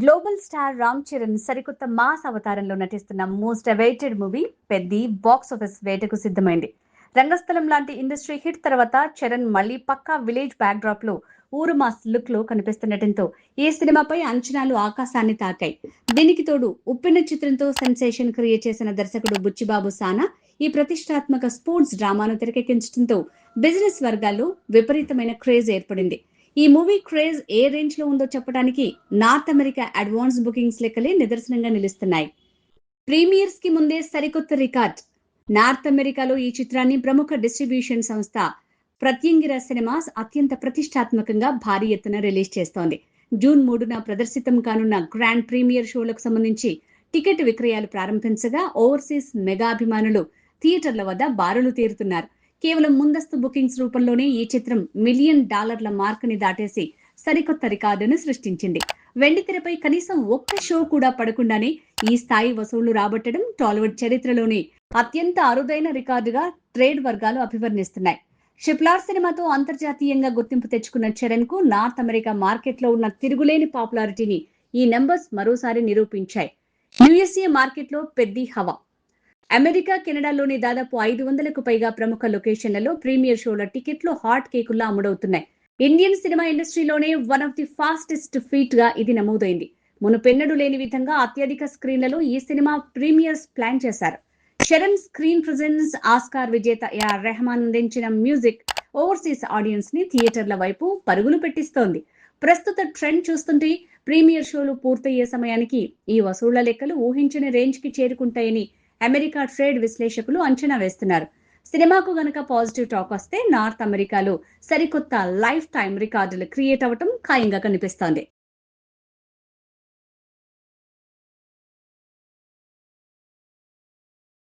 Global star Ram Charan సరికొత్త mass అవతారంలో నటిస్తున్న most awaited movie Peddi box office వేటకు సిద్ధమైంది. రంగస్థలం లాంటి ఇండస్ట్రీ హిట్ తర్వాత చరణ్ మళ్లీ పక్కా విలేజ్ బ్యాక్ డ్రాప్ లో ఊరు మాస్ లుక్ లో కనిపిస్తుండటంతో ఈ సినిమాపై అంచనాలు ఆకాశాన్ని తాకాయి. దీనికి తోడు ఉప్పెన చిత్రంతో సెన్సేషన్ క్రియేట్ చేసిన దర్శకుడు బుచ్చిబాబు సానా ఈ ప్రతిష్టాత్మక స్పోర్ట్స్ డ్రామాను తెరకెక్కించడంతో బిజినెస్ వర్గాల్లో విపరీతమైన క్రేజ్ ఏర్పడింది. ఈ మూవీ క్రేజ్ ఏ రేంజ్ లో ఉందో చెప్పడానికి నార్త్ అమెరికా అడ్వాన్స్ బుకింగ్స్ లెక్కలే నిదర్శనంగా నిలుస్తున్నాయి. ప్రీమియర్స్ కి ముందే సరికొత్త రికార్డ్. నార్త్ అమెరికాలో ఈ చిత్రాన్ని ప్రముఖ డిస్ట్రిబ్యూషన్ సంస్థ ప్రత్యంగిర సినిమాస్ అత్యంత ప్రతిష్టాత్మకంగా భారీ ఎత్తున రిలీజ్ చేస్తోంది. జూన్ 3న ప్రదర్శితం కానున్న గ్రాండ్ ప్రీమియర్ షోలకు సంబంధించి టికెట్ విక్రయాలు ప్రారంభించగా ఓవర్సీస్ మెగా అభిమానులు థియేటర్ల వద్ద బారులు తీరుతున్నారు. కేవలం ముందస్తు బుకింగ్స్ రూపంలోనే ఈ చిత్రం $1 మిలియన్ మార్కుని దాటేసి సరికొత్త రికార్డును సృష్టించింది. వెండితెరపై కనీసం ఒక్క షో కూడా పడకుండానే ఈ స్థాయి వసూళ్లు రాబట్టడం టాలీవుడ్ చరిత్రలోని అత్యంత అరుదైన రికార్డుగా ట్రేడ్ వర్గాలు అభివర్ణిస్తున్నాయి. షిప్లార్ సినిమాతో అంతర్జాతీయంగా గుర్తింపు తెచ్చుకున్న చరణ్ కు నార్త్ అమెరికా మార్కెట్లో ఉన్న తిరుగులేని పాపులారిటీని ఈ నెంబర్స్ మరోసారి నిరూపించాయి. యుఎస్ఏ మార్కెట్లో పెద్ది హవా. అమెరికా, కెనడాలోని దాదాపు 500కు పైగా ప్రముఖ లొకేషన్లలో ప్రీమియర్ షోల టికెట్లు హాట్ కేకుల్లా అమ్ముడవుతున్నాయి. ఇండియన్ సినిమా ఇండస్ట్రీలోనే one of the fastest feat గా ఇది నమోదైంది. మునుపెన్నడూ లేని విధంగా అత్యధిక స్క్రీన్లలో ఈ సినిమా ప్రీమియర్స్ ప్లాన్ చేశారు. చరణ్ స్క్రీన్ ప్రెజెన్స్, ఆస్కార్ విజేత ఏఆర్ రెహమాన్ అందించిన మ్యూజిక్ ఓవర్సీస్ ఆడియన్స్ ని థియేటర్ల వైపు పరుగులు పెట్టిస్తోంది. ప్రస్తుత ట్రెండ్ చూస్తుంటే ప్రీమియర్ షోలు పూర్తయ్యే సమయానికి ఈ వసూళ్ల లెక్కలు ఊహించిన రేంజ్ కి చేరుకుంటాయని అమెరికా ట్రేడ్ విశ్లేషకులు అంచనా వేస్తున్నారు. సినిమాకు గనక పాజిటివ్ టాక్ వస్తే నార్త్ అమెరికాలో సరికొత్త లైఫ్ టైం రికార్డులు క్రియేట్ అవటం ఖాయంగా కనిపిస్తోంది.